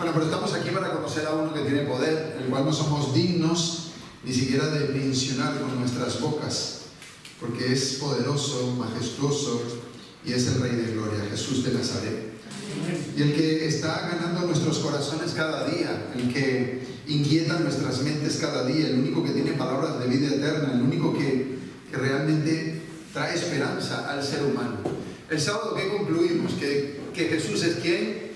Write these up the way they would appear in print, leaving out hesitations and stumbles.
Bueno, pero estamos aquí para conocer a uno que tiene poder, el cual no somos dignos ni siquiera de mencionar con nuestras bocas, porque es poderoso, majestuoso y es el Rey de Gloria, Jesús de Nazaret. Y el que está ganando nuestros corazones cada día, el que inquieta nuestras mentes cada día, el único que tiene palabras de vida eterna, el único que realmente trae esperanza al ser humano. El sábado, ¿qué concluimos? Que Jesús es ¿quién?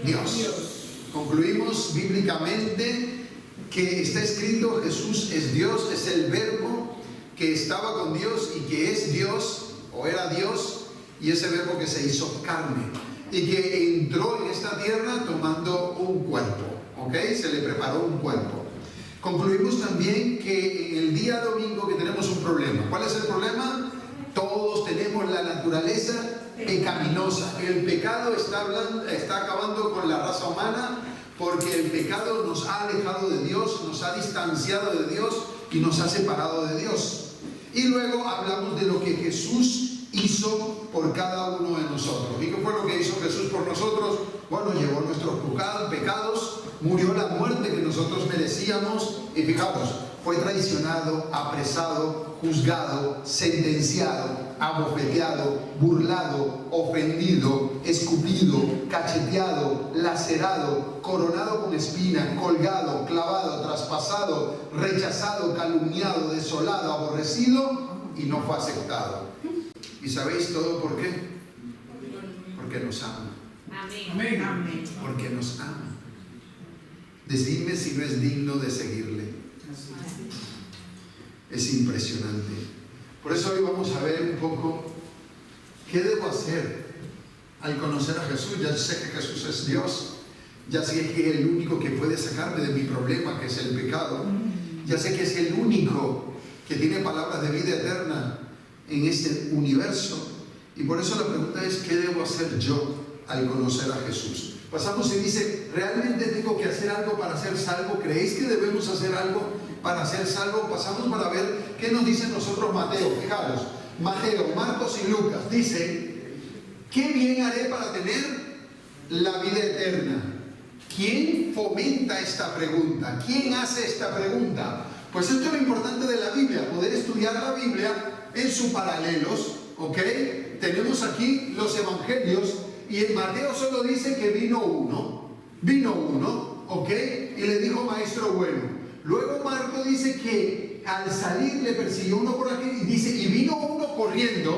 Dios. Concluimos bíblicamente que está escrito: Jesús es Dios, es el verbo que estaba con Dios y que es Dios, o era Dios, y ese verbo que se hizo carne y que entró en esta tierra tomando un cuerpo, ¿ok? Se le preparó un cuerpo. Concluimos también que en el día domingo que tenemos un problema. ¿Cuál es el problema? Todos tenemos la naturaleza pecaminosa. El pecado está acabando con la raza humana, porque el pecado nos ha alejado de Dios, nos ha distanciado de Dios y nos ha separado de Dios. Y luego hablamos de lo que Jesús hizo por cada uno de nosotros. ¿Y qué fue lo que hizo Jesús por nosotros? Bueno, llevó nuestros pecados, murió la muerte que nosotros merecíamos, y fijaos, fue traicionado, apresado, juzgado, sentenciado, abofeteado, burlado, ofendido, escupido, cacheteado, lacerado, coronado con espinas, colgado, clavado, traspasado, rechazado, calumniado, desolado, aborrecido, y no fue aceptado. ¿Y sabéis todo por qué? Porque nos ama. Amén. Amén. Porque nos ama. Decidme si no es digno de seguirle. Es impresionante. Por eso hoy vamos a ver un poco qué debo hacer al conocer a Jesús. Ya sé que Jesús es Dios. Ya sé que es el único que puede sacarme de mi problema, que es el pecado. Ya sé que es el único que tiene palabras de vida eterna en este universo. Y por eso la pregunta es: ¿qué debo hacer yo al conocer a Jesús? Pasamos y dice: ¿realmente tengo que hacer algo para ser salvo? ¿Creéis que debemos hacer algo para ser salvo? Pasamos para ver qué nos dice nosotros Mateo. Fijaros, Mateo, Marcos y Lucas dice: ¿qué bien haré para tener la vida eterna? ¿Quién fomenta esta pregunta? ¿Quién hace esta pregunta? Pues esto es lo importante de la Biblia, poder estudiar la Biblia en sus paralelos, ¿ok? Tenemos aquí los evangelios, y en Mateo solo dice que vino uno, ¿ok? Y le dijo: maestro bueno. Luego Marco dice que al salir le persiguió uno por aquí, y dice: y vino uno corriendo.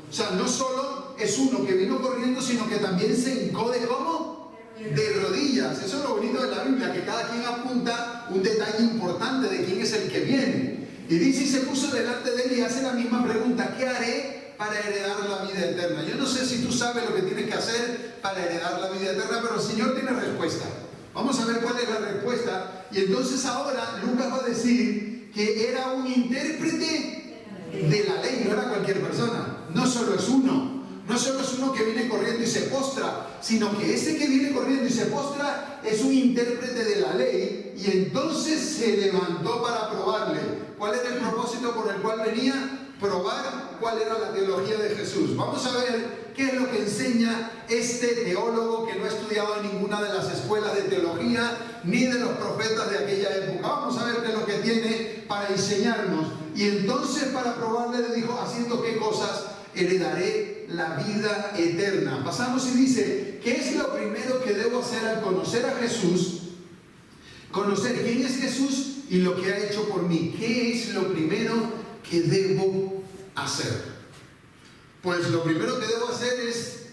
O sea, no solo es uno que vino corriendo, sino que también se hincó de ¿cómo? De rodillas. Eso es lo bonito de la Biblia, que cada quien apunta un detalle importante de quién es el que viene. Y dice: y se puso delante de él y hace la misma pregunta: ¿qué haré para heredar la vida eterna? Yo no sé si tú sabes lo que tienes que hacer para heredar la vida eterna, pero el Señor tiene respuesta. Vamos a ver cuál es la respuesta. Y entonces ahora Lucas va a decir que era un intérprete de la ley, no era cualquier persona. No solo es uno que viene corriendo y se postra, sino que ese que viene corriendo y se postra es un intérprete de la ley. Y entonces se levantó para probarle. ¿Cuál era el propósito por el cual venía? Probar cuál era la teología de Jesús. Vamos a ver qué es lo que enseña este teólogo que no ha estudiado en ninguna de las escuelas de teología ni de los profetas de aquella época. Vamos a ver qué es lo que tiene para enseñarnos. Y entonces, para probarle, le dijo: ¿haciendo qué cosas heredaré la vida eterna? Pasamos y dice: ¿qué es lo primero que debo hacer al conocer a Jesús? Conocer quién es Jesús y lo que ha hecho por mí. ¿Qué es lo primero que debo hacer? Pues lo primero que debo hacer es,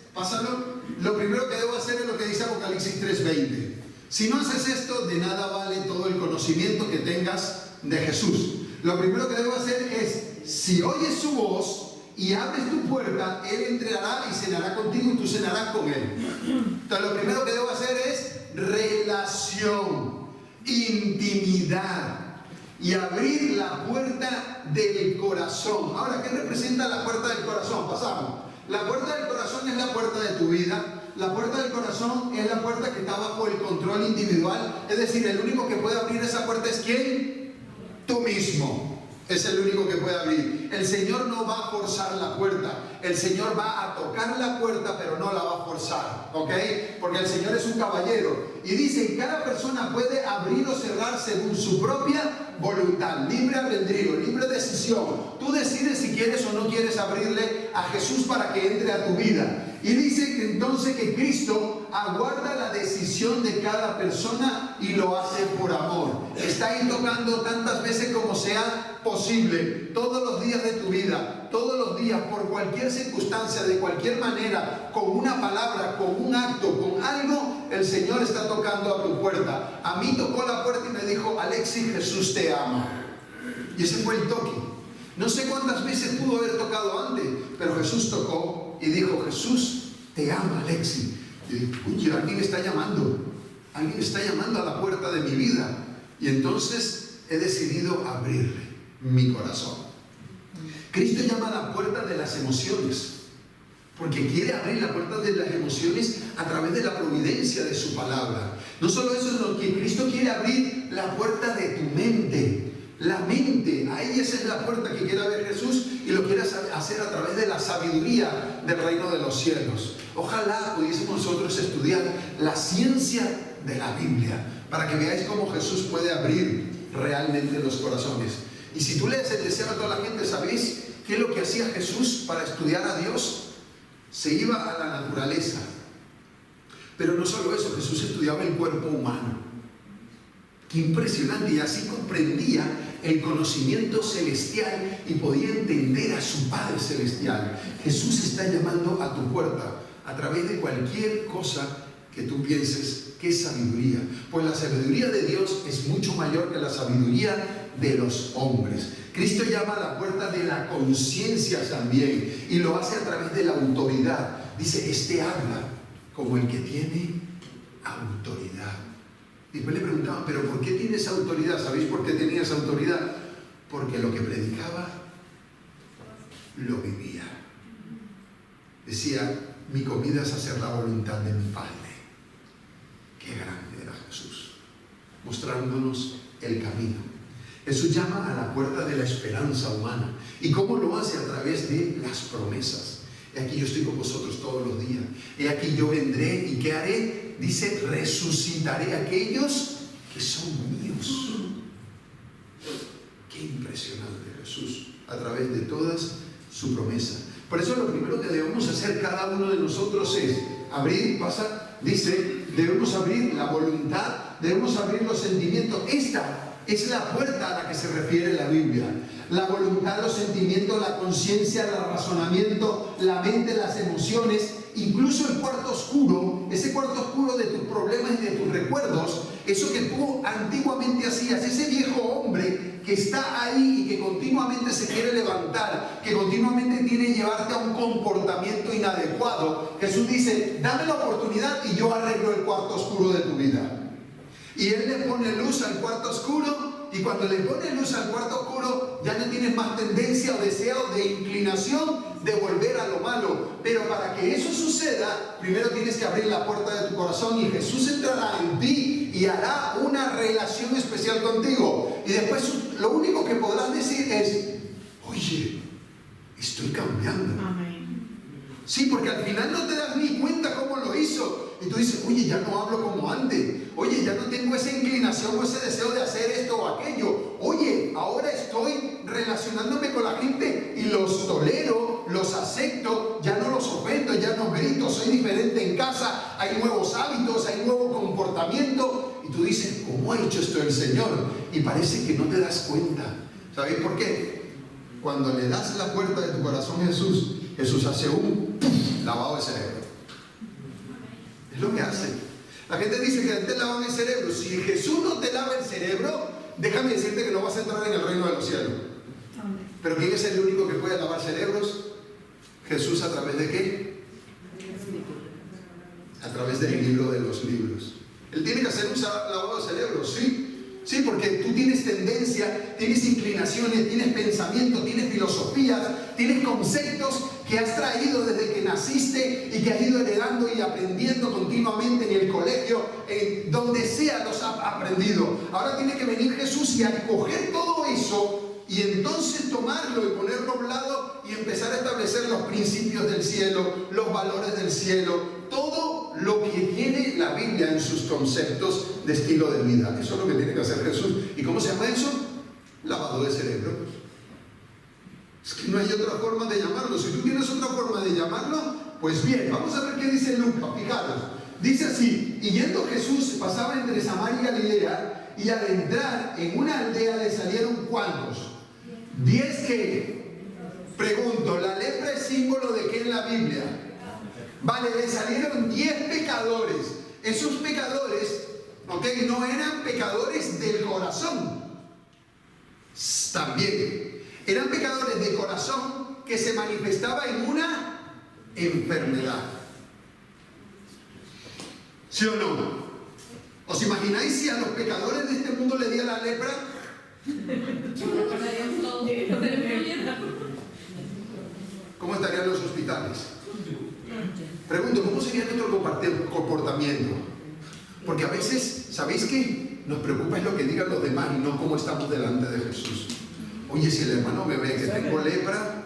lo primero que debo hacer es lo que dice Apocalipsis 3:20. Si no haces esto, de nada vale todo el conocimiento que tengas de Jesús. Lo primero que debo hacer es, si oyes su voz y abres tu puerta, Él entrará y cenará contigo y tú cenarás con Él. Entonces lo primero que debo hacer es relación, intimidad, y abrir la puerta del corazón. Ahora, ¿qué representa la puerta del corazón? Pasamos. La puerta del corazón es la puerta de tu vida. La puerta del corazón es la puerta que está bajo el control individual. Es decir, el único que puede abrir esa puerta es ¿quién? Tú mismo. Es el único que puede abrir. el Señor no va a forzar la puerta. El Señor va a tocar la puerta, pero no la va a forzar, ¿ok? Porque el Señor es un caballero. Y dice, cada persona puede abrir o cerrar según su propia voluntad. Libre albedrío, libre decisión. Tú decides si quieres o no quieres abrirle a Jesús para que entre a tu vida. Y dice que entonces que Cristo aguarda la decisión de cada persona y lo hace por amor. Está ahí tocando tantas veces como sea posible, todos los días de tu vida, todos los días, por cualquier circunstancia, de cualquier manera, con una palabra, con un acto, con algo, el Señor está tocando a tu puerta. A mí tocó la puerta y me dijo, Alexis, Jesús te ama. Y ese fue el toque. No sé cuántas veces pudo haber tocado antes, pero Jesús tocó y dijo, Jesús te ama, Alexis. Y dije, oye, alguien está llamando a la puerta de mi vida. Y entonces he decidido abrirle mi corazón. Cristo llama a la puerta de las emociones, porque quiere abrir la puerta de las emociones a través de la providencia de su palabra. No solo eso, sino que Cristo quiere abrir la puerta de tu mente. La mente, ahí esa es la puerta que quiere abrir Jesús, y lo quiere hacer a través de la sabiduría del reino de los cielos. Ojalá pudiésemos nosotros estudiar la ciencia de la Biblia, para que veáis cómo Jesús puede abrir realmente los corazones. Y si tú lees el deseo a toda la gente, ¿sabéis qué es lo que hacía Jesús para estudiar a Dios? Se iba a la naturaleza. Pero no solo eso, Jesús estudiaba el cuerpo humano. Qué impresionante, y así comprendía el conocimiento celestial y podía entender a su Padre Celestial. Jesús está llamando a tu puerta a través de cualquier cosa que tú pienses que es sabiduría. Pues la sabiduría de Dios es mucho mayor que la sabiduría de los hombres. Cristo llama a la puerta de la conciencia también, y lo hace a través de la autoridad. Dice, este habla como el que tiene autoridad. Y después le preguntaban, ¿pero por qué tienes autoridad? ¿Sabéis por qué tenías autoridad? Porque lo que predicaba, lo vivía. Decía, mi comida es hacer la voluntad de mi Padre. Qué grande era Jesús, mostrándonos el camino. Jesús llama a la puerta de la esperanza humana. ¿Y cómo lo hace? A través de las promesas. He aquí yo estoy con vosotros todos los días. He aquí yo vendré, ¿y qué haré? Dice, resucitaré a aquellos que son míos. Qué impresionante Jesús, a través de todas su promesa. Por eso lo primero que debemos hacer cada uno de nosotros es abrir, dice, debemos abrir la voluntad, debemos abrir los sentimientos. Esta es la puerta a la que se refiere la Biblia. La voluntad, los sentimientos, la conciencia, el razonamiento, la mente, las emociones, incluso el cuarto oscuro, ese cuarto oscuro de tus problemas y de tus recuerdos, eso que tú antiguamente hacías, ese viejo hombre que está ahí y que continuamente se quiere levantar, que continuamente quiere llevarte a un comportamiento inadecuado. Jesús dice, dame la oportunidad y yo arreglo el cuarto oscuro de tu vida. Y Él le pone luz al cuarto oscuro, y cuando le pone luz al cuarto oscuro ya no tienes más tendencia o deseo de inclinación de volver a lo malo. Pero para que eso suceda, primero tienes que abrir la puerta de tu corazón, y Jesús entrará en ti y hará una relación especial contigo. Y después lo único que podrás decir es, oye, estoy cambiando. Amén. Sí, porque al final no te das ni cuenta cómo lo hizo. Y tú dices, oye, ya no hablo como antes. Oye, ya no tengo esa inclinación o ese deseo de hacer esto o aquello. Oye, ahora estoy relacionándome con la gente y los tolero, los acepto, ya no los ofendo, ya no grito, soy diferente en casa, hay nuevos hábitos, hay nuevo comportamiento. Y tú dices, ¿cómo ha hecho esto el Señor? Y parece que no te das cuenta. ¿Sabéis por qué? Cuando le das la puerta de tu corazón a Jesús, Jesús hace un lavado de cerebro. Es lo que hace. La gente dice que te lavan el cerebro. Si Jesús no te lava el cerebro, déjame decirte que no vas a entrar en el reino de los cielos. Pero ¿quién es el único que puede lavar cerebros? Jesús. ¿A través de qué? A través del libro de los libros. Él tiene que hacer un lavado de cerebro, ¿sí? Sí, porque tú tienes tendencia, tienes inclinaciones, tienes pensamientos, tienes filosofías, tienes conceptos que has traído desde que naciste y que has ido heredando y aprendiendo continuamente en el colegio, en donde sea los has aprendido. Ahora tiene que venir Jesús y a coger todo eso y entonces tomarlo y ponerlo a un lado y empezar a establecer los principios del cielo, los valores del cielo, todo lo que tiene la Biblia en sus conceptos de estilo de vida. Eso es lo que tiene que hacer Jesús. ¿Y cómo se llama eso? Lavado de cerebro. Es que no hay otra forma de llamarlo. Si tú tienes otra forma de llamarlo, pues bien, vamos a ver qué dice Lucas. Fijaros, dice así: y yendo Jesús pasaba entre Samaria y Galilea, y al entrar en una aldea le salieron ¿cuántos? 10 que, pregunto, ¿la lepra es símbolo de qué en la Biblia? Vale, le salieron 10 pecadores. Esos pecadores, ok, no eran pecadores del corazón. También eran pecadores de corazón que se manifestaba en una enfermedad. ¿Sí o no? ¿Os imagináis si a los pecadores de este mundo le diera la lepra? ¿Cómo estarían los hospitales? Pregunto, ¿cómo sería nuestro comportamiento? Porque a veces, ¿sabéis qué? Nos preocupa es lo que digan los demás y no cómo estamos delante de Jesús. Oye, si el hermano me ve que tengo lepra,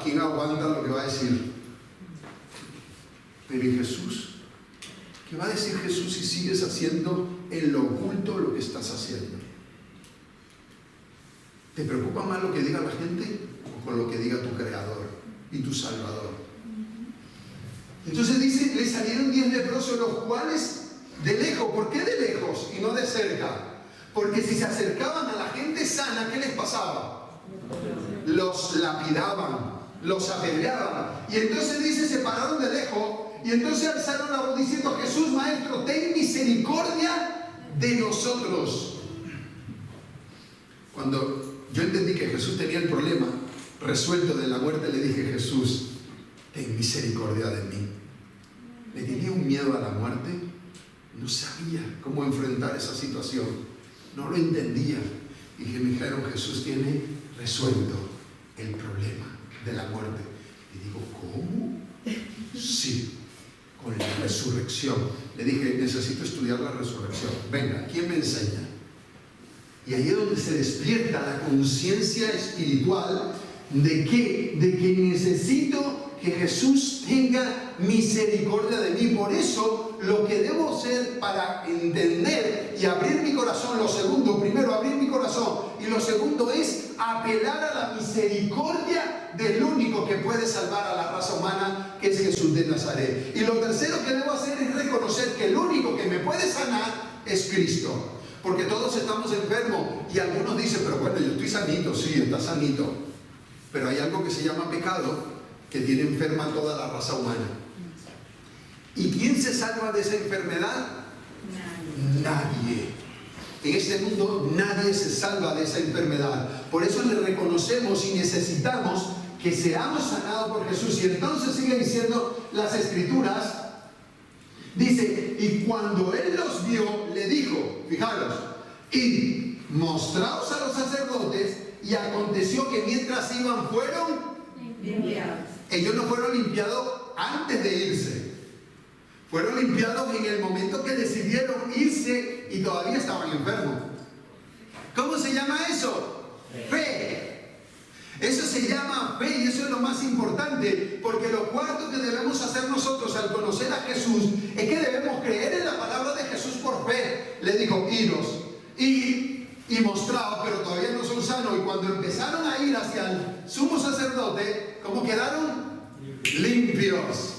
¿quién aguanta lo que va a decir? Pero ¿y Jesús? ¿Qué va a decir Jesús si sigues haciendo en lo oculto lo que estás haciendo? ¿Te preocupa más lo que diga la gente o con lo que diga tu Creador y tu Salvador? Entonces dice, le salieron 10 leprosos, los cuales de lejos. ¿Por qué de lejos y no de cerca? Porque si se acercaban a la gente sana, ¿qué les pasaba? Los lapidaban, los apedreaban. Y entonces dice, se pararon de lejos y entonces alzaron la voz diciendo: Jesús, Maestro, ten misericordia de nosotros. Cuando yo entendí que Jesús tenía el problema resuelto de la muerte, le dije: Jesús, ten misericordia de mí. Le tenía un miedo a la muerte, no sabía cómo enfrentar esa situación, no lo entendía. Y que me dijeron: Jesús tiene resuelto el problema de la muerte. Y digo: ¿cómo? Sí, con la resurrección. Le dije: necesito estudiar la resurrección. Venga, ¿quién me enseña? Y ahí es donde se despierta la conciencia espiritual de que necesito que Jesús tenga misericordia de mí. Por eso lo que debo hacer para entender y abrir mi corazón, lo segundo, primero abrir mi corazón, y lo segundo es apelar a la misericordia del único que puede salvar a la raza humana, que es Jesús de Nazaret. Y lo tercero que debo hacer es reconocer que el único que me puede sanar es Cristo. Porque todos estamos enfermos y algunos dicen: pero bueno, yo estoy sanito. Sí, está sanito, pero hay algo que se llama pecado que tiene enferma a toda la raza humana. ¿Y quién se salva de esa enfermedad? Nadie. En este mundo nadie se salva de esa enfermedad. Por eso le reconocemos y necesitamos que seamos sanados por Jesús. Y entonces sigue diciendo las Escrituras, dice: y cuando Él los vio, le dijo, fijaros, id, mostraos a los sacerdotes. Y aconteció que mientras iban fueron limpiados. Ellos no fueron limpiados antes de irse, fueron limpiados en el momento que decidieron irse y todavía estaban enfermos. ¿Cómo se llama eso? Fe. Eso se llama fe, y eso es lo más importante, porque lo cuarto que debemos hacer nosotros al conocer a Jesús es que debemos creer en la palabra de Jesús por fe. Le dijo: iros, y mostraos, pero todavía no son sanos. Y cuando empezaron a ir hacia el sumo sacerdote, ¿cómo quedaron? Limpios.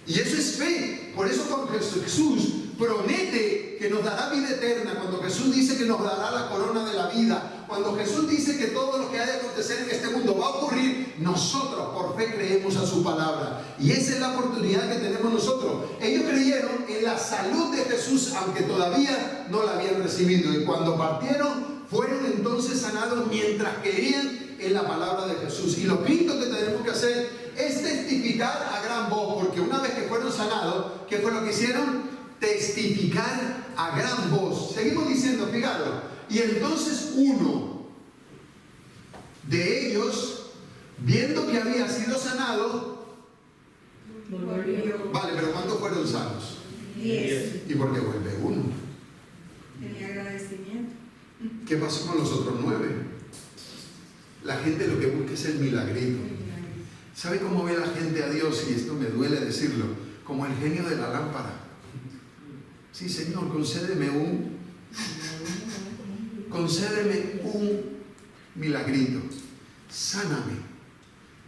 Y eso es fe. Por eso cuando Jesús promete que nos dará vida eterna, cuando Jesús dice que nos dará la corona de la vida, cuando Jesús dice que todo lo que haya de acontecer en este mundo va a ocurrir, nosotros por fe creemos a su palabra. Y esa es la oportunidad que tenemos nosotros. Ellos creyeron en la salud de Jesús, aunque todavía no la habían recibido. Y cuando partieron, fueron entonces sanados mientras creían en la palabra de Jesús. Y lo quinto que tenemos que hacer es testificar a gran voz, porque una vez que fueron sanados, ¿qué fue lo que hicieron? Testificar a gran voz. Seguimos diciendo, fijaros, y entonces uno de ellos, viendo que había sido sanado, vale, pero ¿cuántos fueron sanos? 10. ¿Y por qué vuelve uno? Tenía agradecimiento. ¿Qué pasó con los otros 9? La gente lo que busca es el milagrito. ¿Sabe cómo ve la gente a Dios? Y esto me duele decirlo, como el genio de la lámpara. Sí, Señor, concédeme un milagrito. Sáname.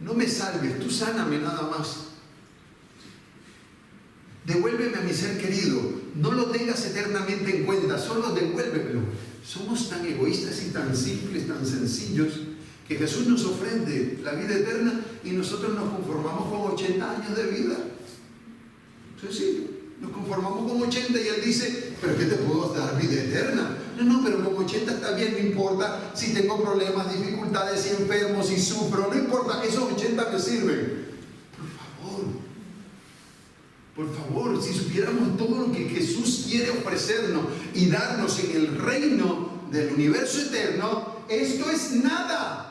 No me salves, tú sáname nada más. Devuélveme a mi ser querido. No lo tengas eternamente en cuenta, solo devuélvemelo. Somos tan egoístas y tan simples, tan sencillos, que Jesús nos ofrece la vida eterna y nosotros nos conformamos con 80 años de vida. Sencillo. Nos conformamos con 80 y Él dice, ¿pero qué te puedo dar? Vida eterna. No, pero con 80 está bien, no importa si tengo problemas, dificultades, si enfermo, si sufro, no importa, esos 80 me sirven. Por favor, si supiéramos todo lo que Jesús quiere ofrecernos y darnos en el reino del universo eterno, esto es nada.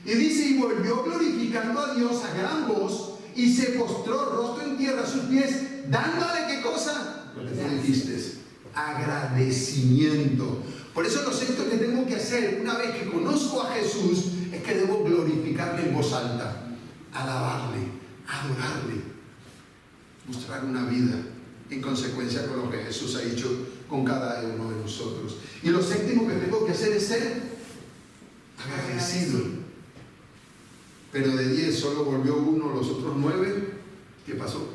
Y dice, y volvió glorificando a Dios a gran voz y se postró rostro en tierra a sus pies, dándole ¿qué cosa? Lo que tú dijiste, agradecimiento. Por eso lo sexto que tengo que hacer una vez que conozco a Jesús es que debo glorificarle en voz alta, alabarle, adorarle, mostrar una vida en consecuencia con lo que Jesús ha hecho con cada uno de nosotros. Y lo séptimo que tengo que hacer es ser agradecido. Pero de 10 solo volvió uno, los otros 9, ¿qué pasó?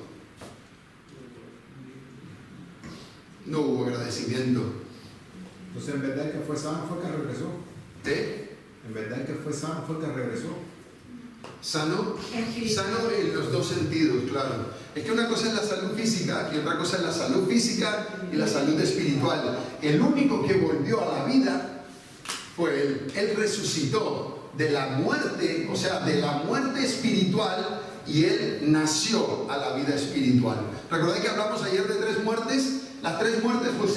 No hubo agradecimiento. Entonces, en verdad el que fue sano fue el que regresó. En verdad el que fue sano fue el que regresó. Sano en los dos sentidos, claro. Es que una cosa es la salud física y otra cosa es la salud física y la salud espiritual. El único que volvió a la vida fue Él. Él resucitó de la muerte, o sea, de la muerte espiritual, y Él nació a la vida espiritual. ¿Recordáis que hablamos ayer de 3 muertes? Las 3 muertes, pues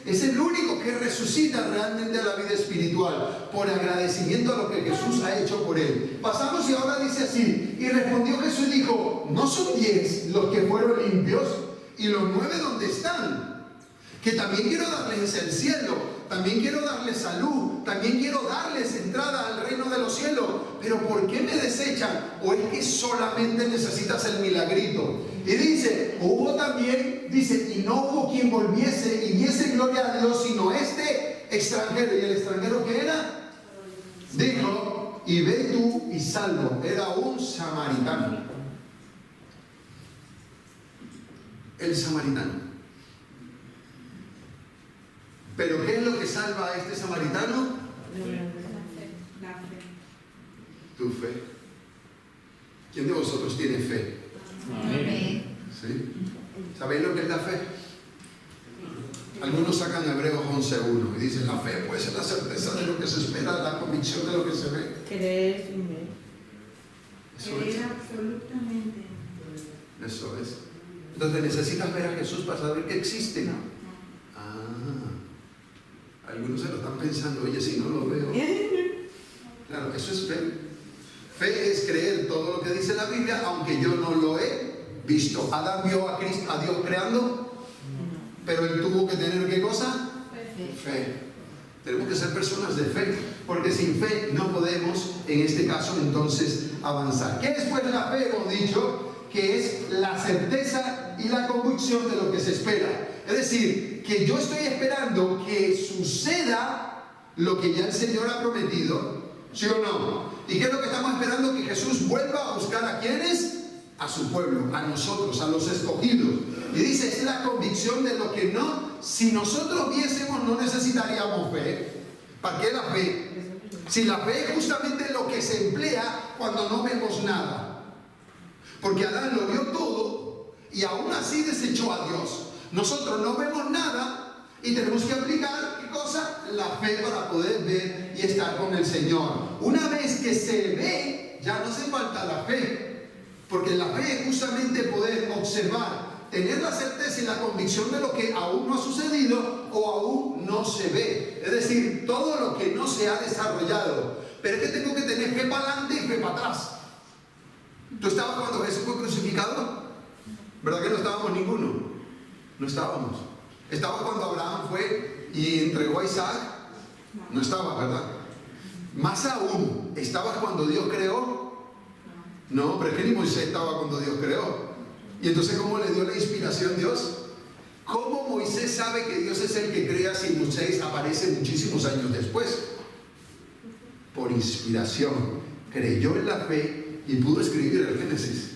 es el único que resucita realmente a la vida espiritual por agradecimiento a lo que Jesús ha hecho por él. Pasamos y ahora dice así, y respondió Jesús y dijo, ¿no son 10 los que fueron limpios? ¿Y los 9 dónde están? Que también quiero darles el cielo, también quiero darles salud, también quiero darles entrada al reino de los cielos. Pero ¿por qué me desechan? ¿O es que solamente necesitas el milagrito? Y dice, hubo también, dice, y no hubo quien volviese y diese gloria a Dios, sino este extranjero. ¿Y el extranjero qué era? Dijo, y ve tú y salvo. Era un samaritano. El samaritano. ¿Pero qué es lo que salva a este samaritano? La fe. Tu fe. ¿Quién de vosotros tiene fe? Amén. ¿Sí? ¿Sabéis lo que es la fe? Algunos sacan Hebreos 11:1 y dicen, la fe puede ser la certeza de lo que se espera, la convicción de lo que se ve. Creer sin ver. Eso es. Creer absolutamente. Eso es. Entonces necesitas ver a Jesús para saber que existe. Algunos se lo están pensando, oye, si no lo veo. Claro, eso es fe. Fe es creer todo lo que dice la Biblia, aunque yo no lo he visto. Adán vio a Dios creando, pero él tuvo que tener ¿qué cosa? Fe. Tenemos que ser personas de fe, porque sin fe no podemos, en este caso, entonces, avanzar. ¿Qué es pues la fe? Hemos dicho que es la certeza y la convicción de lo que se espera. Es decir, que yo estoy esperando que suceda lo que ya el Señor ha prometido, ¿sí o no? ¿Y qué es lo que estamos esperando? Que Jesús vuelva a buscar a quienes, a su pueblo, a nosotros, a los escogidos. Y dice, es la convicción de lo que no, si nosotros viésemos no necesitaríamos fe. ¿Para qué la fe? Si la fe es justamente lo que se emplea cuando no vemos nada. Porque Adán lo vio todo y aún así desechó a Dios. Nosotros no vemos nada y tenemos que aplicar, ¿qué cosa? La fe para poder ver y estar con el Señor. Una vez que se ve, ya no hace falta la fe, porque la fe es justamente poder observar, tener la certeza y la convicción de lo que aún no ha sucedido o aún no se ve. Es decir, todo lo que no se ha desarrollado. Pero es que tengo que tener fe para adelante y fe para atrás. ¿Tú estabas cuando Jesús fue crucificado? ¿Verdad que no estábamos ninguno? No estábamos. ¿Estaba cuando Abraham fue y entregó a Isaac? No estaba, ¿verdad? Más aún, ¿estabas cuando Dios creó? No, pero es que ni Moisés estaba cuando Dios creó. Y entonces, ¿cómo le dio la inspiración Dios? ¿Cómo Moisés sabe que Dios es el que crea si Moisés aparece muchísimos años después? Por inspiración. Creyó en la fe y pudo escribir el Génesis.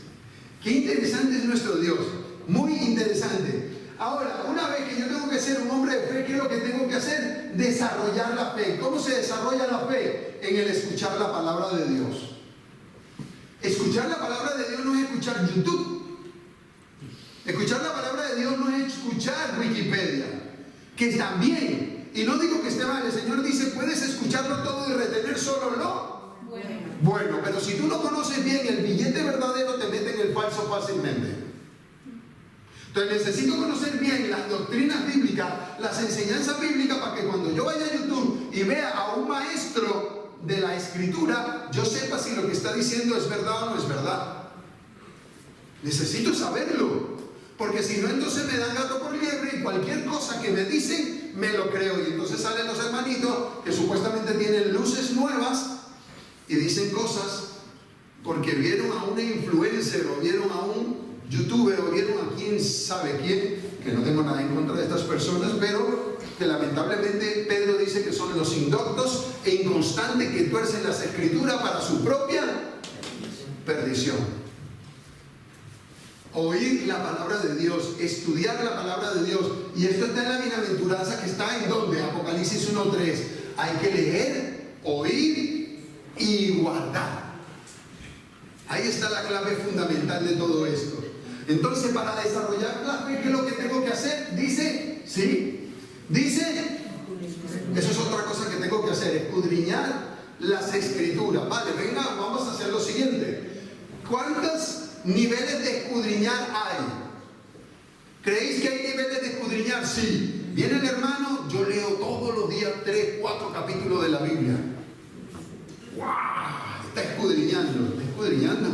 Qué interesante es nuestro Dios. Muy interesante. Ahora, una vez que yo tengo que ser un hombre de fe, ¿qué es lo que tengo que hacer? Desarrollar la fe. ¿Cómo se desarrolla la fe? En el escuchar la palabra de Dios. Escuchar la palabra de Dios no es escuchar YouTube. Escuchar la palabra de Dios no es escuchar Wikipedia, que también, y no digo que esté mal, el Señor dice, puedes escucharlo todo y retener solo lo bueno, pero si tú no conoces bien el billete verdadero, te meten el falso fácilmente. Entonces necesito conocer bien las doctrinas bíblicas, las enseñanzas bíblicas, para que cuando yo vaya a YouTube y vea a un maestro de la escritura, yo sepa si lo que está diciendo es verdad o no es verdad. Necesito saberlo, porque si no, entonces me dan gato por liebre y cualquier cosa que me dicen me lo creo. Y entonces salen los hermanitos que supuestamente tienen luces nuevas y dicen cosas porque vieron a una influencer o vieron a un youtuber o vieron a quién sabe quién, que no tengo nada en contra de estas personas, pero que lamentablemente Pedro dice que son los indoctos e inconstantes que tuercen las escrituras para su propia perdición. Oír la palabra de Dios, estudiar la palabra de Dios, y esto está en la bienaventuranza que está en donde, Apocalipsis 1:3, hay que leer, oír y guardar. Ahí está la clave fundamental de todo esto. Entonces, para desarrollar la fe, ¿qué es lo que tengo que hacer? Dice, ¿sí? Dice, eso es otra cosa que tengo que hacer, escudriñar las escrituras. Vale, venga, vamos a hacer lo siguiente. ¿Cuántos niveles de escudriñar hay? ¿Creéis que hay niveles de escudriñar? Sí. Viene el hermano, yo leo todos los días 3, 4 capítulos de la Biblia. ¡Wow! Está escudriñando, está escudriñando.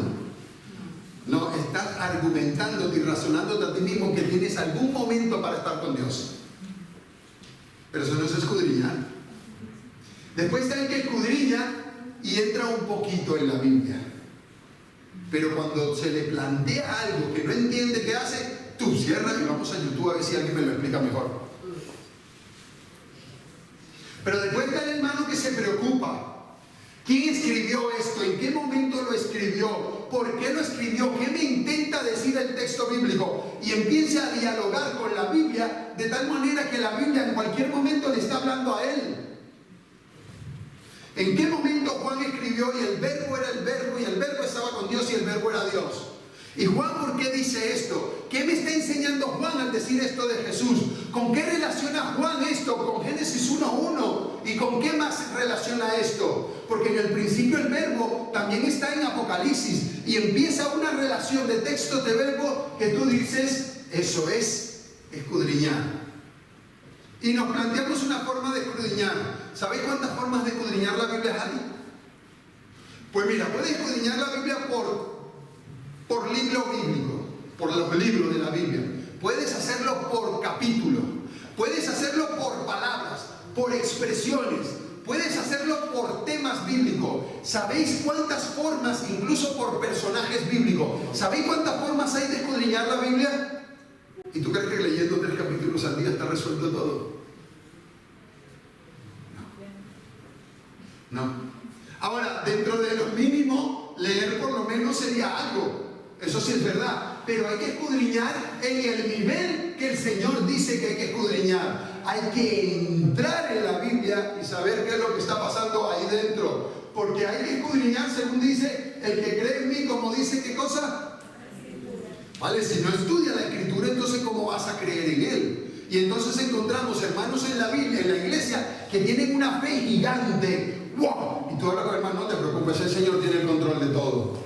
No, estás argumentándote y razonándote a ti mismo que tienes algún momento para estar con Dios. Pero eso no es escudriñar. Después está el que escudriña y entra un poquito en la Biblia. Pero cuando se le plantea algo que no entiende qué hace, tú cierras y vamos a YouTube a ver si alguien me lo explica mejor. Pero después está el hermano que se preocupa. ¿Quién escribió esto? ¿En qué momento lo escribió? ¿Por qué lo escribió? ¿Qué me intenta decir el texto bíblico? Y empieza a dialogar con la Biblia de tal manera que la Biblia en cualquier momento le está hablando a él. ¿En qué momento Juan escribió y el verbo era el verbo y el verbo estaba con Dios y el verbo era Dios? ¿Y Juan por qué dice esto? ¿Qué me está enseñando Juan al decir esto de Jesús? ¿Con qué relaciona Juan esto? ¿Con Génesis 1:1? ¿Y con qué más relaciona esto? Porque en el principio el verbo también está en Apocalipsis y empieza una relación de texto de verbo que tú dices, eso es escudriñar. Y nos planteamos una forma de escudriñar. ¿Sabéis cuántas formas de escudriñar la Biblia hay? Pues mira, puedes escudriñar la Biblia por libro bíblico, por los libros de la Biblia. Puedes hacerlo por capítulo. Puedes hacerlo por palabras, por expresiones. Puedes hacerlo por temas bíblicos. ¿Sabéis cuántas formas, incluso por personajes bíblicos? ¿Sabéis cuántas formas hay de escudriñar la Biblia? ¿Y tú crees que leyendo 3 capítulos al día está resuelto todo? No. Ahora, dentro de lo mínimo, leer por lo menos sería algo. Eso sí es verdad. Pero hay que escudriñar en el nivel que el Señor dice que hay que escudriñar. Hay que entrar en la Biblia y saber qué es lo que está pasando ahí dentro. Porque hay que escudriñar, según dice, el que cree en mí, como dice, ¿qué cosa? Vale, si no estudia la Escritura, entonces ¿cómo vas a creer en Él? Y entonces encontramos hermanos en la Biblia, en la iglesia, que tienen una fe gigante. ¡Wow! Y tú ahora, hermano, no te preocupes, el Señor tiene el control de todo.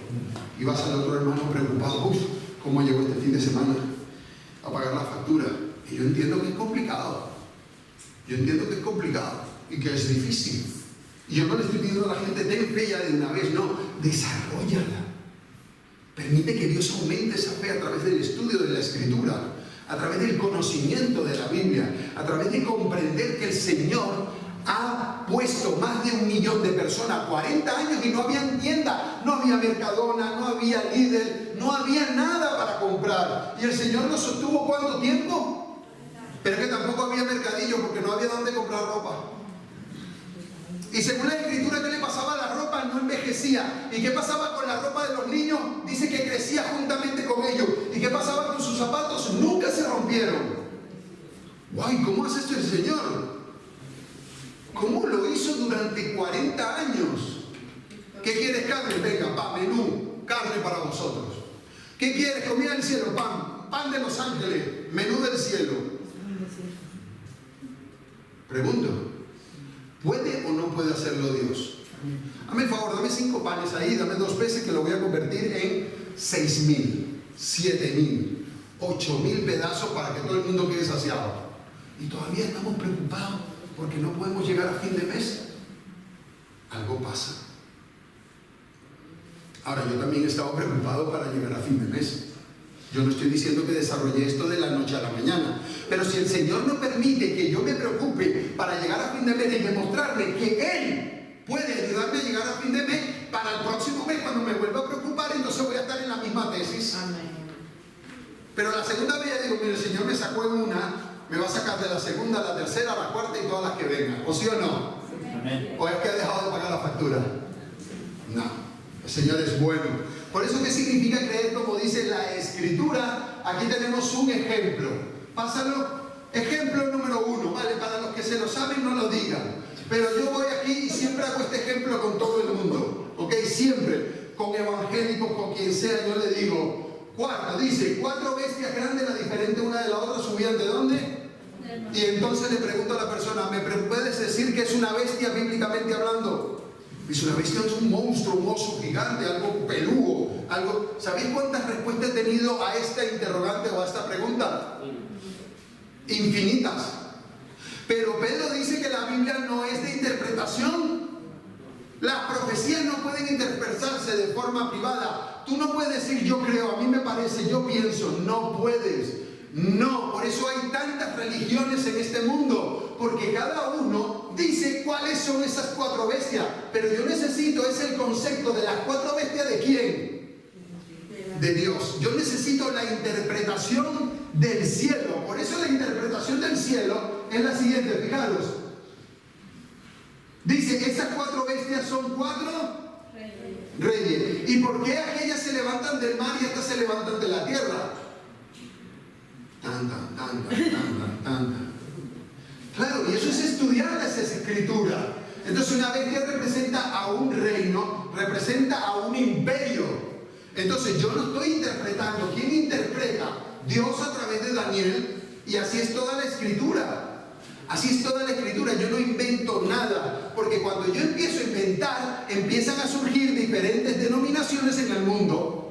Y vas al otro hermano preocupado, uy, ¿cómo llegó este fin de semana a pagar la factura? Y yo entiendo que es complicado. Yo entiendo que es complicado y que es difícil. Y yo no le estoy pidiendo a la gente, ten fe ya de una vez, no, desarróllala. Permite que Dios aumente esa fe a través del estudio de la Escritura, a través del conocimiento de la Biblia, a través de comprender que el Señor ha puesto más de 1 millón de personas, 40 años, y no había tienda, no había Mercadona, no había Lidl, no había nada para comprar. Y el Señor nos sostuvo ¿cuánto tiempo? Pero es que tampoco había mercadillo porque no había dónde comprar ropa. Y según la Escritura, ¿qué le pasaba a la ropa? No envejecía. ¿Y qué pasaba con la ropa de los niños? Dice que crecía juntamente con ellos. ¿Y qué pasaba con sus zapatos? Nunca se rompieron. ¡Guay! ¿Cómo hace esto el Señor? ¿Cómo lo hizo durante 40 años? ¿Qué quieres, carne? Venga, menú, carne para vosotros. ¿Qué quieres? Comida del cielo, pan de los ángeles, menú del cielo. Pregunto, ¿puede o no puede hacerlo Dios? Hazme el favor, dame 5 panes ahí, dame 2 peces que lo voy a convertir en 6.000, 7.000, 8.000 pedazos para que todo el mundo quede saciado. Y todavía estamos preocupados porque no podemos llegar a fin de mes. Algo pasa. Ahora, yo también he estado preocupado para llegar a fin de mes. Yo no estoy diciendo que desarrolle esto de la noche a la mañana, pero si el Señor no permite que yo me preocupe para llegar a fin de mes y demostrarme que Él puede ayudarme a llegar a fin de mes, para el próximo mes cuando me vuelva a preocupar, entonces voy a estar en la misma tesis. Amén. Pero la segunda vez ya digo, mire, el Señor me sacó en una, me va a sacar de la segunda, la tercera, la cuarta y todas las que vengan. ¿O sí o no? Amén. ¿O es que ha dejado de pagar la factura? No, el Señor es bueno. Por eso, ¿qué significa creer como dice la Escritura? Aquí tenemos un ejemplo. Pásalo. Ejemplo número 1, ¿vale? Para los que se lo saben, no lo digan. Pero yo voy aquí y siempre hago este ejemplo con todo el mundo. ¿Ok? Siempre. Con evangélicos, con quien sea, yo le digo, dice, 4 bestias grandes, las diferentes una de la otra, subían ¿de dónde? Y entonces le pregunto a la persona, ¿me puedes decir que es una bestia bíblicamente hablando? Dice, una bestia es un monstruo, un oso gigante, algo peludo, algo... ¿Sabéis cuántas respuestas he tenido a esta interrogante o a esta pregunta? Infinitas. Pero Pedro dice que la Biblia no es de interpretación. Las profecías no pueden interpretarse de forma privada. Tú no puedes decir yo creo, a mí me parece, yo pienso. No puedes. No, por eso hay tantas religiones en este mundo, porque cada uno dice cuáles son esas 4 bestias, pero yo necesito, es el concepto de las 4 bestias ¿de quién? De Dios. Yo necesito la interpretación del cielo. Por eso la interpretación del cielo es la siguiente, fijaros. Dice, esas 4 bestias son 4 reyes. ¿Y por qué aquellas se levantan del mar y estas se levantan de la tierra? Claro, y eso es estudiar esa escritura. Entonces una bestia representa a un reino, representa a un imperio. Entonces yo no estoy interpretando. ¿Quién interpreta? Dios a través de Daniel. Y así es toda la escritura. Así es toda la escritura. Yo no invento nada, porque cuando yo empiezo a inventar, empiezan a surgir diferentes denominaciones en el mundo.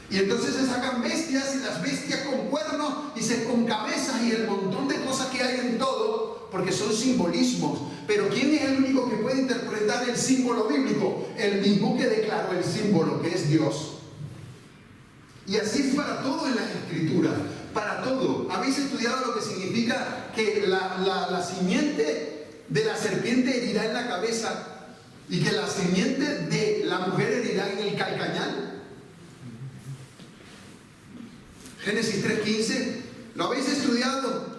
Y entonces se sacan bestias, y las bestias con cuernos y con cabezas y el montón de cosas que hay en todo, porque son simbolismos. Pero ¿quién es el único que puede interpretar el símbolo bíblico? El mismo que declaró el símbolo, que es Dios. Y así es para todo en la escritura, para todo. ¿Habéis estudiado lo que significa que la simiente de la serpiente herirá en la cabeza y que la simiente de la mujer herirá en el calcañal? Génesis 3:15, ¿lo habéis estudiado?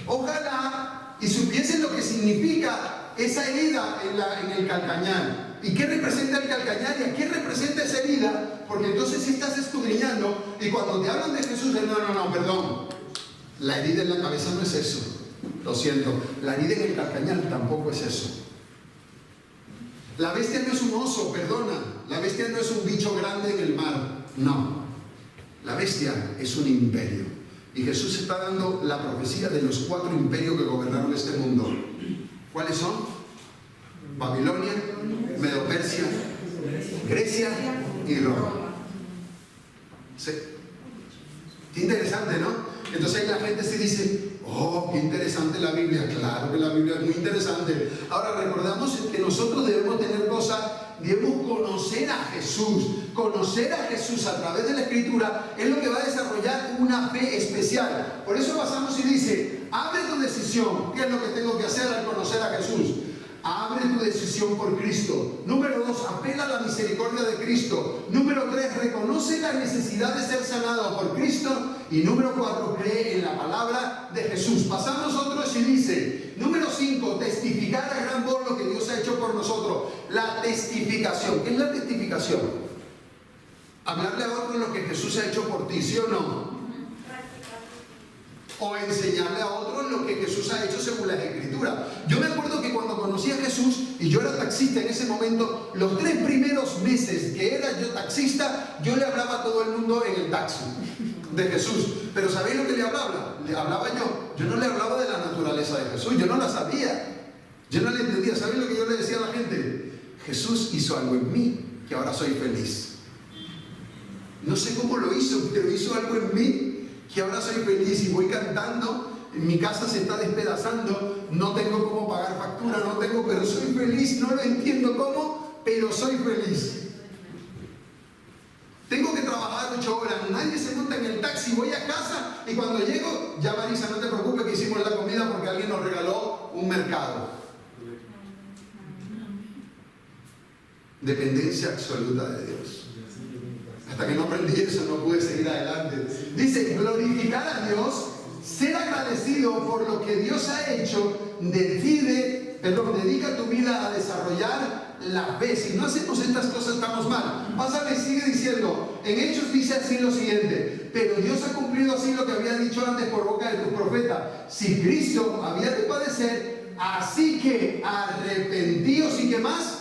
Ojalá y supiesen lo que significa esa herida en el calcañal. ¿Y qué representa el calcañal? ¿Y a qué representa esa herida? Porque entonces si estás escudriñando y cuando te hablan de Jesús, no, perdón. La herida en la cabeza no es eso. Lo siento. La herida en el calcañal tampoco es eso. La bestia no es un oso, perdona. La bestia no es un bicho grande en el mar. No. La bestia es un imperio. Y Jesús está dando la profecía de los 4 imperios que gobernaron este mundo. ¿Cuáles son? Babilonia, Medo-Persia, Grecia y Roma. Sí. Qué interesante, ¿no? Entonces ahí la gente se dice, oh, qué interesante la Biblia. Claro que la Biblia es muy interesante. Ahora recordamos que nosotros debemos tener cosas debemos conocer a Jesús. Conocer a Jesús a través de la Escritura es lo que va a desarrollar una fe especial. Por eso pasamos y dice, abre tu decisión. ¿Qué es lo que tengo que hacer al conocer a Jesús? Abre tu decisión por Cristo. Número 2, apela a la misericordia de Cristo. Número 3, reconoce la necesidad de ser sanado por Cristo. Y número 4, cree en la palabra de Jesús. Pasamos otros y dice, número 5, testificar a gran voz lo que Dios ha hecho por nosotros. La testificación. ¿Qué es la testificación? Hablarle a otros lo que Jesús ha hecho por ti, ¿sí o no? O enseñarle a otros lo que Jesús ha hecho según las Escrituras. Yo me acuerdo que cuando conocí a Jesús, y yo era taxista en ese momento, los 3 primeros meses que era yo taxista, yo le hablaba a todo el mundo en el taxi de Jesús. Pero ¿sabéis lo que le hablaba? Le hablaba yo. Yo no le hablaba de la naturaleza de Jesús, yo no la sabía. Yo no le entendía. ¿Sabéis lo que yo le decía a la gente? Jesús hizo algo en mí que ahora soy feliz. No sé cómo lo hizo, pero hizo algo en mí que ahora soy feliz y voy cantando. Mi casa se está despedazando, no tengo cómo pagar factura, no tengo, pero soy feliz, no lo entiendo cómo, pero soy feliz. Tengo que trabajar 8 horas, nadie se monta en el taxi, voy a casa y cuando llego, ya Marisa, no te preocupes que hicimos la comida porque alguien nos regaló un mercado. Dependencia absoluta de Dios. Hasta que no aprendí eso, no pude seguir adelante. Dice, glorificar a Dios, ser agradecido por lo que Dios ha hecho, dedica tu vida a desarrollar la fe. Si no hacemos estas cosas, estamos mal. Pásale, sigue diciendo, en Hechos dice así lo siguiente, pero Dios ha cumplido así lo que había dicho antes por boca de tu profeta. Si Cristo había de padecer, así que arrepentíos y qué más.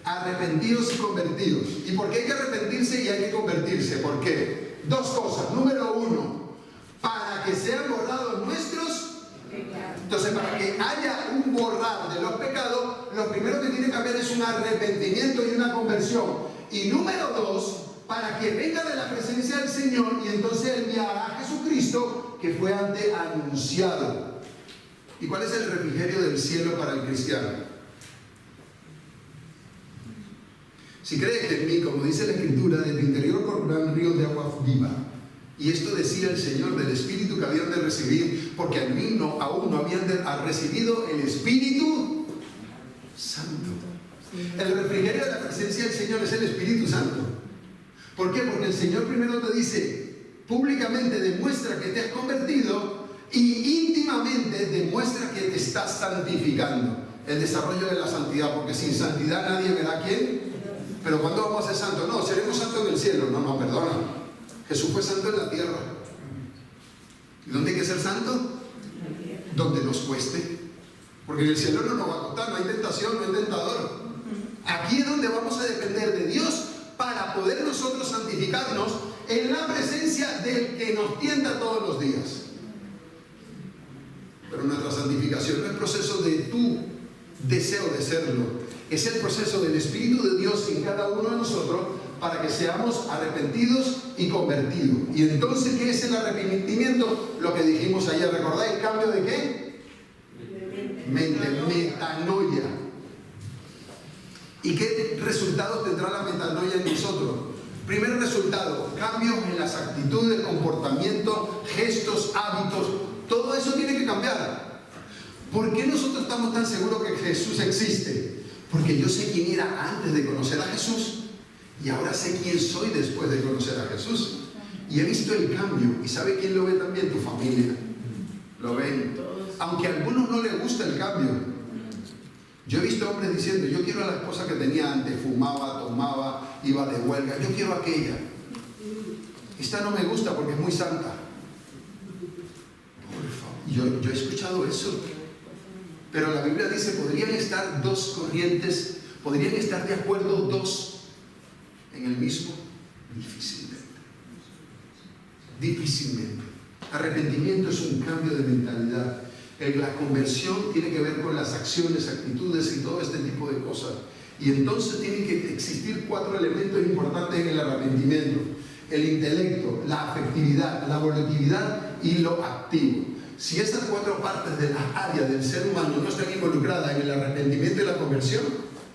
Arrepentidos y convertidos. ¿Y por qué hay que arrepentirse y hay que convertirse? ¿Por qué? 2 cosas. Número 1, para que sean borrados nuestros. Entonces, para que haya un borrar de los pecados, lo primero que tiene que haber es un arrepentimiento y una conversión. Y número 2, para que venga de la presencia del Señor y entonces enviará a Jesucristo, que fue antes anunciado. ¿Y cuál es el refrigerio del cielo para el cristiano? Si crees en mí, como dice la Escritura, de tu interior correrán ríos de agua viva. Y esto decía el Señor del Espíritu que habían de recibir, porque aún no habían recibido el Espíritu Santo. El refrigerio de la presencia del Señor es el Espíritu Santo. ¿Por qué? Porque el Señor primero te dice, públicamente demuestra que te has convertido y íntimamente demuestra que te estás santificando. El desarrollo de la santidad, porque sin santidad nadie verá a quién. Pero ¿cuándo vamos a ser santos? No, seremos santos en el cielo. No, perdona. Jesús fue santo en la tierra. ¿Y dónde hay que ser santo? Donde nos cueste. Porque en el cielo no nos va a costar, no hay tentación, no hay tentador. Aquí es donde vamos a depender de Dios para poder nosotros santificarnos en la presencia del que nos tienta todos los días. Pero nuestra santificación no es proceso de tu deseo de serlo. Es el proceso del Espíritu de Dios en cada uno de nosotros para que seamos arrepentidos y convertidos. Y entonces, ¿qué es el arrepentimiento? Lo que dijimos ayer, ¿recordáis? ¿Cambio de qué? Metanoia. ¿Y qué resultados tendrá la metanoia en nosotros? Primer resultado, cambios en las actitudes, comportamientos, gestos, hábitos. Todo eso tiene que cambiar. ¿Por qué nosotros estamos tan seguros que Jesús existe? Porque yo sé quién era antes de conocer a Jesús y ahora sé quién soy después de conocer a Jesús. Y he visto el cambio. ¿Y sabe quién lo ve también? Tu familia. Lo ven. Aunque a algunos no les gusta el cambio. Yo he visto hombres diciendo, yo quiero a la esposa que tenía antes, fumaba, tomaba, iba de huelga. Yo quiero aquella. Esta no me gusta porque es muy santa. Por favor. Yo he escuchado eso. Pero la Biblia dice, podrían estar 2 corrientes, podrían estar de acuerdo 2 en el mismo. Difícilmente. Arrepentimiento es un cambio de mentalidad. La conversión tiene que ver con las acciones, actitudes y todo este tipo de cosas. Y entonces tienen que existir 4 elementos importantes en el arrepentimiento: el intelecto, la afectividad, la volatilidad y lo activo. Si estas 4 partes de las áreas del ser humano no están involucradas en el arrepentimiento y la conversión,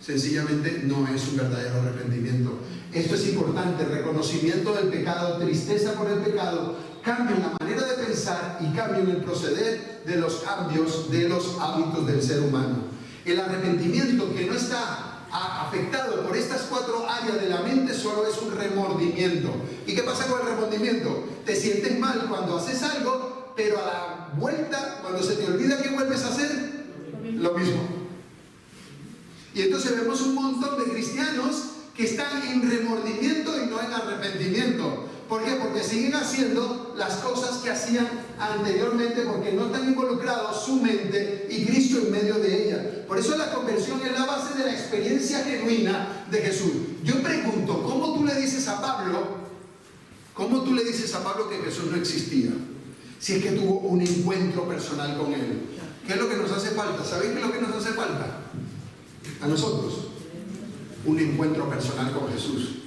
sencillamente no es un verdadero arrepentimiento. Esto es importante: reconocimiento del pecado, tristeza por el pecado, cambio en la manera de pensar y cambio en el proceder de los cambios de los hábitos del ser humano. El arrepentimiento que no está afectado por estas 4 áreas de la mente solo es un remordimiento. ¿Y qué pasa con el remordimiento? Te sientes mal cuando haces algo, pero a la vuelta, cuando se te olvida, ¿qué vuelves a hacer? Lo mismo. Y entonces vemos un montón de cristianos que están en remordimiento y no en arrepentimiento. ¿Por qué? Porque siguen haciendo las cosas que hacían anteriormente, porque no están involucrados su mente y Cristo en medio de ella. Por eso la conversión es la base de la experiencia genuina de Jesús. Yo pregunto, ¿cómo tú le dices a Pablo que Jesús no existía? Si es que tuvo un encuentro personal con Él. ¿Qué es lo que nos hace falta? ¿Sabéis qué es lo que nos hace falta? A nosotros. Un encuentro personal con Jesús.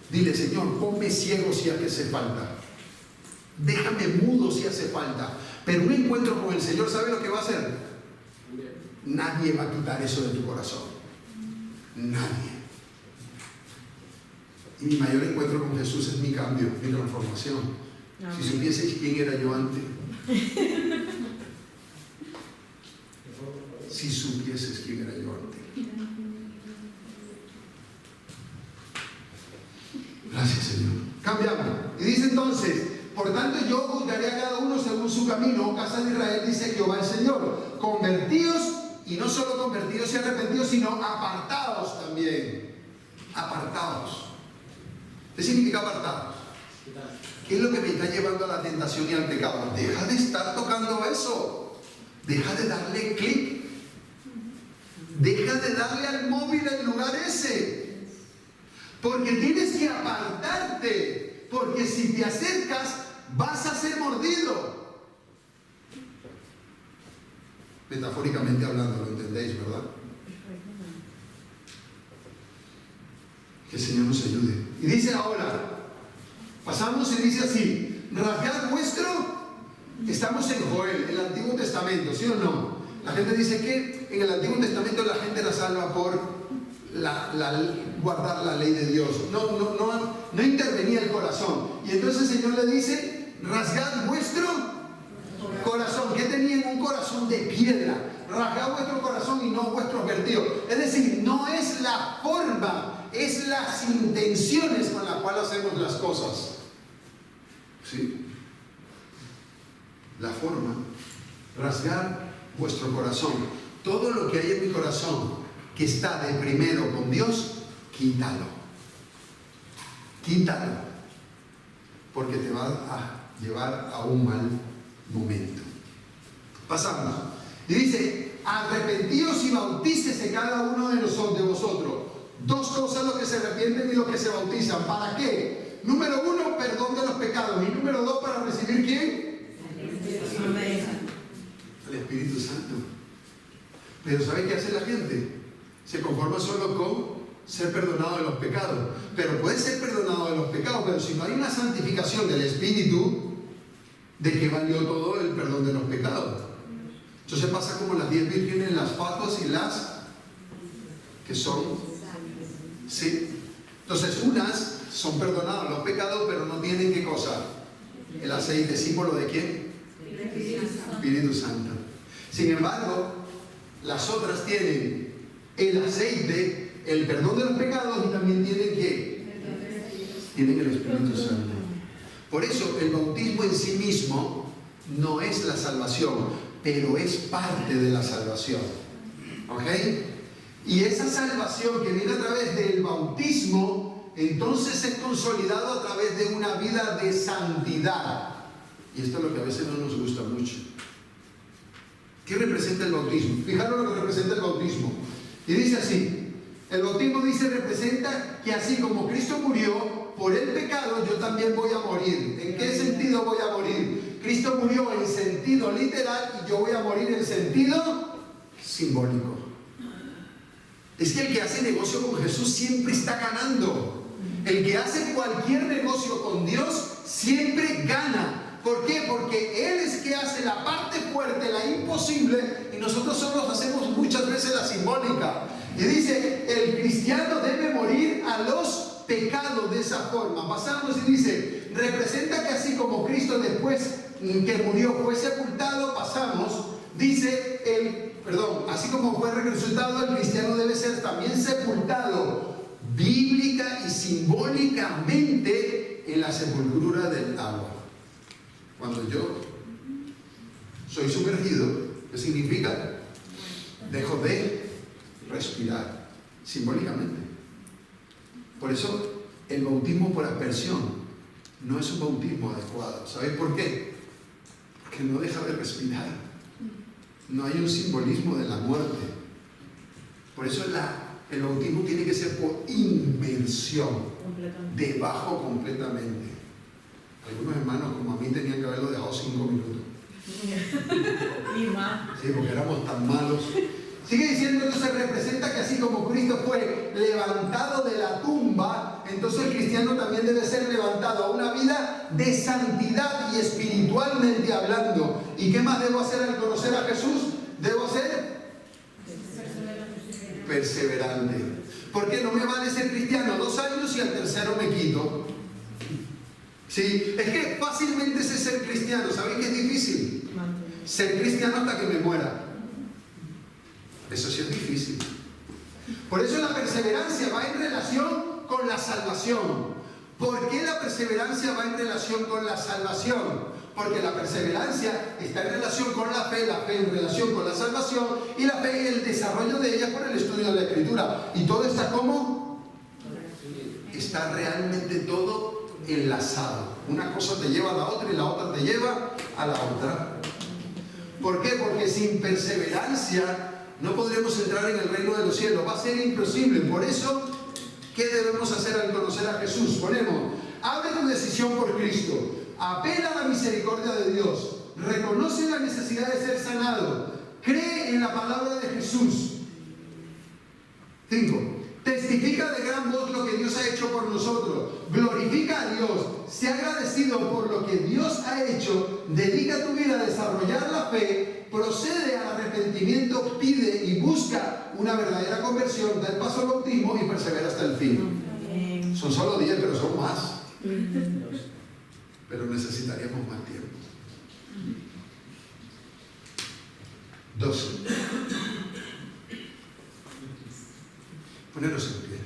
Dile: Señor, ponme ciego si hace falta, déjame mudo si hace falta, pero un encuentro con el Señor, ¿sabe lo que va a hacer? Nadie va a quitar eso de tu corazón. Nadie. Y mi mayor encuentro con Jesús es mi cambio, mi transformación. Si supieseis quién era yo antes. Si supieses quién era yo antes. Gracias, Señor. Cambiamos. Y dice entonces: por tanto yo juzgaré a cada uno según su camino, casa de Israel, dice Jehová el Señor. Convertíos, y no solo convertidos y arrepentidos, sino apartados también. Apartados. ¿Qué significa apartados? ¿Qué es lo que me está llevando a la tentación y al pecado? Deja de estar tocando eso. Deja de darle clic. Deja de darle al móvil el lugar ese. Porque tienes que apartarte, porque si te acercas vas a ser mordido. Metafóricamente hablando, lo entendéis, ¿verdad? Que el Señor nos ayude. Y dice ahora, pasamos y dice así: rasgad vuestro. Estamos en Joel, el Antiguo Testamento, ¿sí o no? La gente dice que en el Antiguo Testamento la gente la salva por guardar la ley de Dios. No intervenía el corazón. Y entonces el Señor le dice: rasgad vuestro corazón. ¿Qué tenían? Un corazón de piedra. Rasgad vuestro corazón y no vuestros vertidos. Es decir, no es la forma, es las intenciones con las cuales hacemos las cosas. ¿Sí? La forma. Rasgar vuestro corazón. Todo lo que hay en mi corazón que está de primero con Dios, quítalo. Quítalo. Porque te va a llevar a un mal momento. Pasamos. Y dice: arrepentíos y bautícese cada uno de vosotros. 2 cosas: los que se arrepienten y los que se bautizan. ¿Para qué? Número 1, perdón de los pecados. Y número 2, para recibir ¿quién? El Espíritu Santo. Pero ¿sabe qué hace la gente? Se conforma solo con ser perdonado de los pecados. Pero puede ser perdonado de los pecados, pero si no hay una santificación del Espíritu, ¿de qué valió todo el perdón de los pecados? Entonces pasa como las 10 vírgenes, las fatuas y las que son, ¿sí? Entonces unas son perdonadas los pecados, pero no tienen ¿qué cosa? El aceite, símbolo de ¿quién? Espíritu Santo. Sin embargo, las otras tienen el aceite, el perdón de los pecados, y también tienen ¿qué? Tienen el Espíritu Santo. Por eso el bautismo en sí mismo no es la salvación, pero es parte de la salvación. ¿Ok? Y esa salvación que viene a través del bautismo, entonces es consolidado a través de una vida de santidad. Y esto es lo que a veces no nos gusta mucho. ¿Qué representa el bautismo? Fijaros lo que representa el bautismo. Y dice así: el bautismo representa que así como Cristo murió por el pecado, yo también voy a morir. ¿En qué sentido voy a morir? Cristo murió en sentido literal y yo voy a morir en sentido simbólico. Es que el que hace negocio con Jesús siempre está ganando. El que hace cualquier negocio con Dios siempre gana. ¿Por qué? Porque Él es que hace la parte fuerte, la imposible, y nosotros solo hacemos muchas veces la simbólica. Y dice, el cristiano debe morir a los pecados de esa forma. Pasamos y dice, representa que así como Cristo después que murió fue sepultado, pasamos, dice así como fue resucitado, el cristiano debe ser también sepultado bíblica y simbólicamente en la sepultura del agua. Cuando yo soy sumergido, ¿qué significa? Dejo de respirar, simbólicamente. Por eso el bautismo por aspersión no es un bautismo adecuado. ¿Sabéis por qué? Porque no deja de respirar. No hay un simbolismo de la muerte. Por eso el bautismo tiene que ser por inmersión, debajo completamente. Algunos hermanos como a mí tenían que haberlo dejado 5 minutos. Sí, porque éramos tan malos. Sigue diciendo, entonces representa que así como Cristo fue levantado de la tumba, entonces el cristiano también debe ser levantado a una vida de santidad y espiritualmente hablando. ¿Y qué más debo hacer al conocer a Jesús? Debo ser perseverante. Porque no me vale ser cristiano 2 años y al tercero me quito. Sí, es que fácilmente sé ser cristiano. ¿Saben qué es difícil? Ser cristiano hasta que me muera. Eso sí es difícil. Por eso la perseverancia va en relación con la salvación. ¿Por qué la perseverancia va en relación con la salvación? Porque la perseverancia está en relación con la fe en relación con la salvación, y la fe y el desarrollo de ella por el estudio de la Escritura. Y todo está ¿cómo? Está realmente todo enlazado. Una cosa te lleva a la otra y la otra te lleva a la otra. ¿Por qué? Porque sin perseverancia no podremos entrar en el reino de los cielos. Va a ser imposible. Por eso, ¿qué debemos hacer al conocer a Jesús? Ponemos, abre tu decisión por Cristo. Apela a la misericordia de Dios. Reconoce la necesidad de ser sanado. Cree en la palabra de Jesús. 5. Testifica de gran voz lo que Dios ha hecho por nosotros. Glorifica a Dios. Sé agradecido por lo que Dios ha hecho. Dedica tu vida a desarrollar la fe. Procede al arrepentimiento. Pide y busca una verdadera conversión. Da el paso al bautismo y persevera hasta el fin. Son solo 10, pero son más. Pero necesitaríamos más tiempo. 12. Poneros en pie.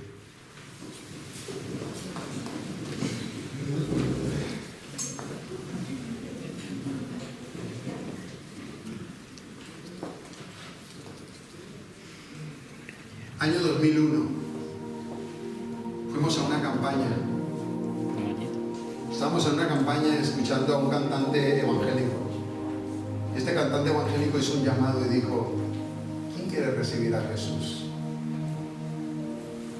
Año 2001. Fuimos a una campaña. Estábamos en una campaña escuchando a un cantante evangélico. Este cantante evangélico hizo un llamado y dijo: ¿quién quiere recibir a Jesús?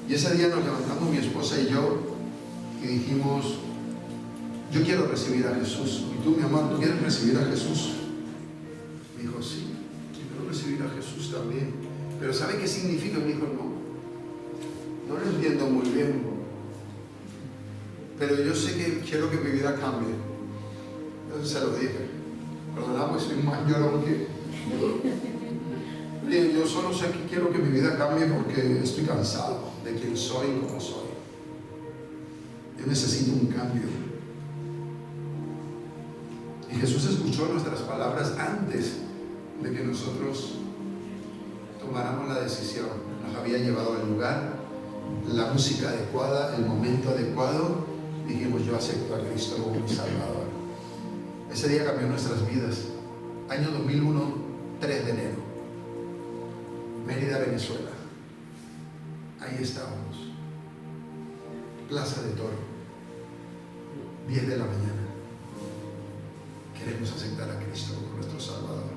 Y ese día nos levantamos mi esposa y yo y dijimos: yo quiero recibir a Jesús. ¿Y tú, mi amor, tú quieres recibir a Jesús? Me dijo: sí, quiero recibir a Jesús también. Pero ¿sabe qué significa? Me dijo: no lo entiendo muy bien. Pero yo sé que quiero que mi vida cambie. Entonces se lo dije. Perdóname, soy más llorón que... Yo solo sé que quiero que mi vida cambie porque estoy cansado de quién soy y cómo soy. Yo necesito un cambio. Y Jesús escuchó nuestras palabras antes de que nosotros tomáramos la decisión. Nos había llevado al lugar, la música adecuada, el momento adecuado. Dijimos: yo acepto a Cristo como mi Salvador. Ese día cambió nuestras vidas. Año 2001, 3 de enero. Mérida, Venezuela. Ahí estábamos. Plaza de Toro. 10 de la mañana. Queremos aceptar a Cristo como nuestro Salvador.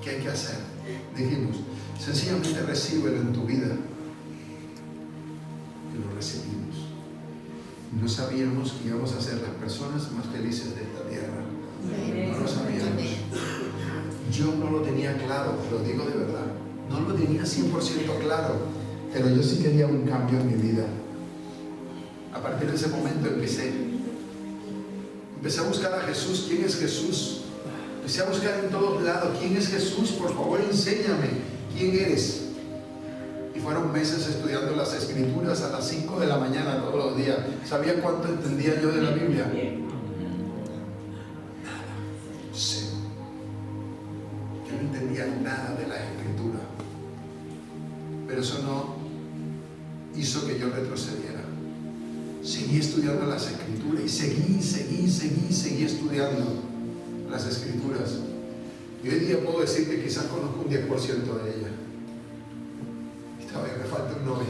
¿Qué hay que hacer? Dijimos: sencillamente recíbelo en tu vida. Y lo recibimos. No sabíamos que íbamos a ser las personas más felices de esta tierra. No lo sabíamos. Yo no lo tenía claro, lo digo de verdad. No lo tenía 100% claro, pero yo sí quería un cambio en mi vida. A partir de ese momento empecé a buscar a Jesús. ¿Quién es Jesús? Empecé a buscar en todos lados: ¿quién es Jesús? Por favor, enséñame quién eres. Y fueron meses estudiando las escrituras a las 5 de la mañana todos los días. ¿Sabía cuánto entendía yo de la Biblia? Nada. Cero. Yo no entendía nada de la escritura. Pero eso no hizo que yo retrocediera. Seguí estudiando las escrituras y seguí estudiando las escrituras. Y hoy día puedo decir que quizás conozco un 10% de ella. Y todavía me falta un 90%.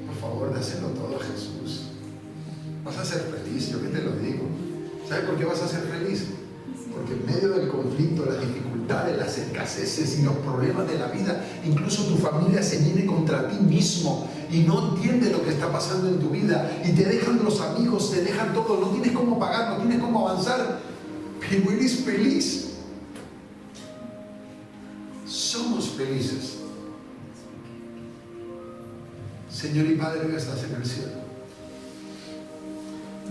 Por favor, dáselo todo a Jesús. Vas a ser feliz, yo que te lo digo. ¿Sabes por qué vas a ser feliz? Porque en medio del conflicto, las dificultades, las escaseces y los problemas de la vida, incluso tu familia se viene contra ti mismo y no entiende lo que está pasando en tu vida y te dejan los amigos, te dejan todo, no tienes cómo pagar, no tienes cómo avanzar, pero eres feliz. Somos felices. Señor y Padre que estás en el cielo,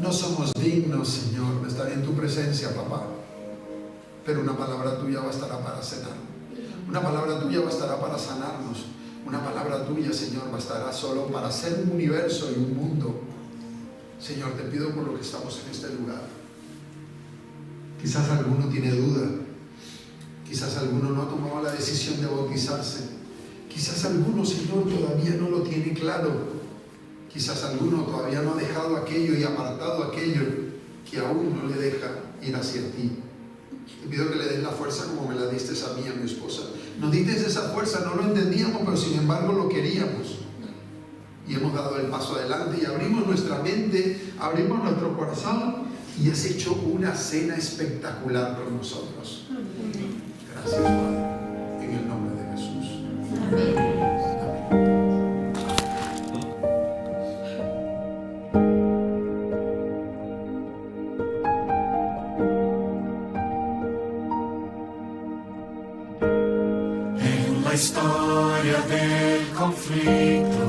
no somos dignos, Señor, de estar en tu presencia, papá. Pero una palabra tuya bastará para sanar. Una palabra tuya bastará para sanarnos. Una palabra tuya, Señor, bastará solo para hacer un universo y un mundo. Señor, te pido por lo que estamos en este lugar. Quizás alguno tiene duda. Quizás alguno no ha tomado la decisión de bautizarse. Quizás alguno, Señor, todavía no lo tiene claro. Quizás alguno todavía no ha dejado aquello y apartado aquello que aún no le deja ir hacia ti. Te pido que le des la fuerza como me la diste a mí y a mi esposa. Nos diste esa fuerza, no lo entendíamos, pero sin embargo lo queríamos. Y hemos dado el paso adelante y abrimos nuestra mente, abrimos nuestro corazón y has hecho una cena espectacular con nosotros. Gracias, Padre, en el nombre de Jesús. Amén. La historia del conflicto,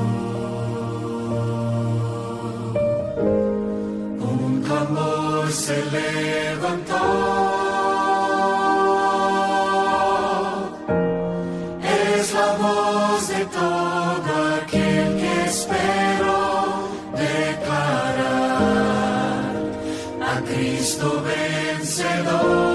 un clamor se levantó, es la voz de todo aquel que esperó declarar a Cristo vencedor.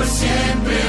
Siempre